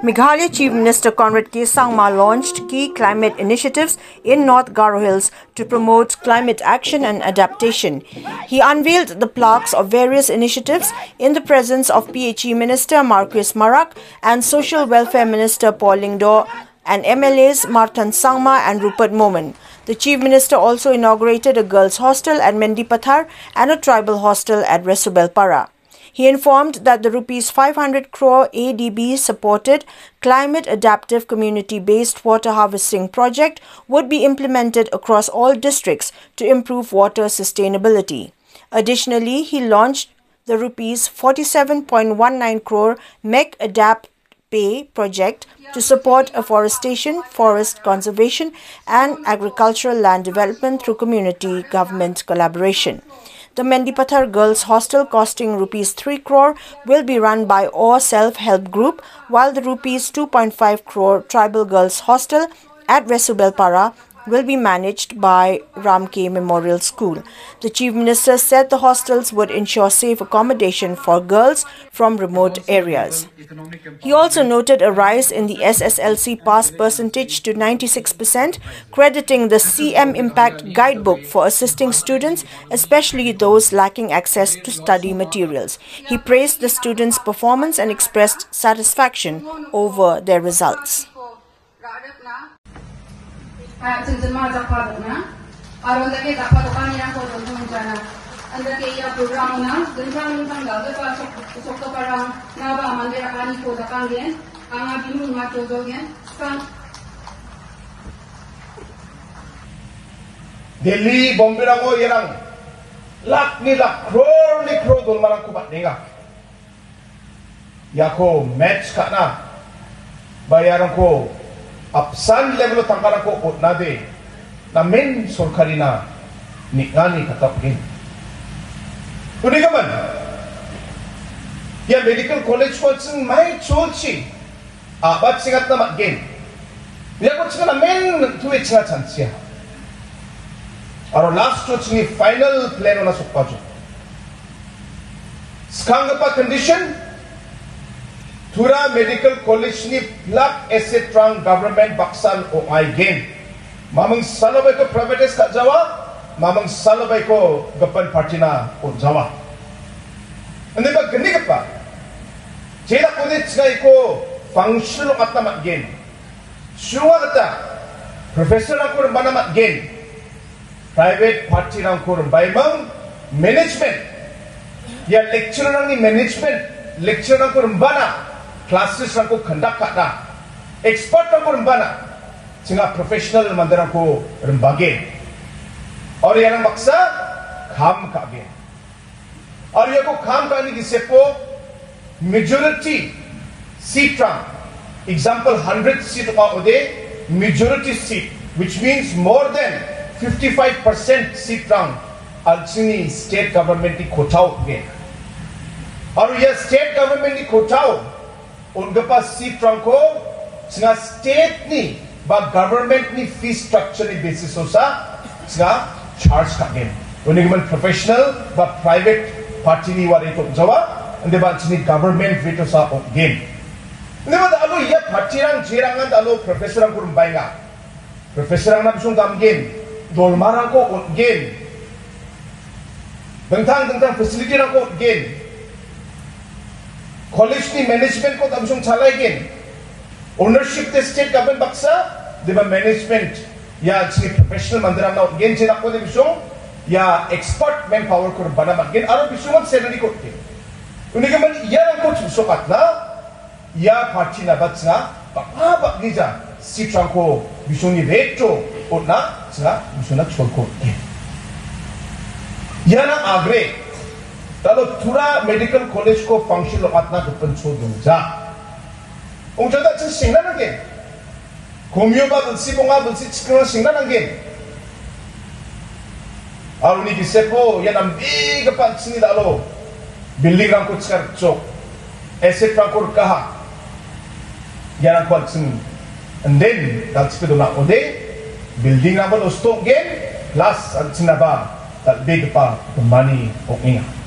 Meghalaya Chief Minister Conrad K. Sangma launched key climate initiatives in North Garo Hills to promote climate action and adaptation. He unveiled the plaques of various initiatives in the presence of PHE Minister Marquis Marak and Social Welfare Minister Paul Lingdo and MLAs Marthan Sangma and Rupert Moman. The Chief Minister also inaugurated a girls' hostel at Mendipathar and a tribal hostel at Resubelpara. He informed that the Rs 500 crore ADB supported climate adaptive community-based water harvesting project would be implemented across all districts to improve water sustainability. Additionally, he launched the Rs 47.19 crore MEC Adapt Pay project to support afforestation, forest conservation and agricultural land development through community government collaboration. The Mendipathar Girls Hostel, costing Rs 3 crore, will be run by OR Self-Help Group, while the Rs 2.5 crore Tribal Girls Hostel at Resubelpara will be managed by Ram K Memorial School. The Chief Minister said the hostels would ensure safe accommodation for girls from remote areas. He also noted a rise in the SSLC pass percentage to 96%, crediting the CM Impact Guidebook for assisting students, especially those lacking access to study materials. He praised the students' performance and expressed satisfaction over their results. Delhi, Bombay, rango yerang lak ni crore dol marang kubat denga. Yako match kana bayaran ko apsan level tangkaran ko utnade na main sorkari na nikani katapin. Tuni kaman ya medical college ko sing mai cholchi abat singat na maggen. Ya ko singa na main tuwe singa chansiya. Aro last to singi final plan na sukpajo. Skangapa condition Thura Medical College ni plak asset trang government baksan o ay game. Mamang salabay ko privates ka Jawa, mamang salabay ko gapan party na o Jawa. Hindi ba gani ka pa? Jeda college nga ko function at na mag-game. Suwa kata, professor ako rin ba na mag-game? Private party lang ko rin ba imang management? Ya lecturer lang ni management, lecturer lang ko rin ba na? Classes lang ko conduct na, expert lang ko rambana, singa professional mandarang ko rambage. Or yan ang maksa, kam ka again. Or yan ko kam ka ni gise po, majority seat lang. Example, 100 seat ka ode, majority seat, which means more than 55% seat lang ang sini state government ni kotaw again. Or yan state government ni kotaw, unga pa seat trangko singa state ni ba government ni fee structure ni basis sa singa charge ka game unig man professional ba private party ni wala ito jawa ande ba sini government veto sa game ande ba alo ya party rang jirangan alo professor ang kurumbay nga professor ang nabisong gam game dolmarang ko game dengtang facility rang ko game college ni management ko tabsong chalaikin ownership the state government baksa di ba management ya sini professional mandirang na gen sinak ko di bisong ya expert manpower ko bana maggen aro bisong salary ko ti uniga man iya ang ko susukat na ya party na batsa bakabak nija si trangko bisong ni retro o na sa bisong na cholko yan ang agre Talo Thura Medical College ko function lokat na kapanso dungja. Kung jada cing singna nanggen. Komyo ba bulsi bunga bulsi cikna singna nanggen. Aru ni gisepo yan ang big kapan sini dalo. Building ang ko cikar cok. Asset ang ko kaha. Yan ang kwal sini. And then dal cipe do na ode building ang ko dostok gen plus ang sinaba that big pa the money o inga.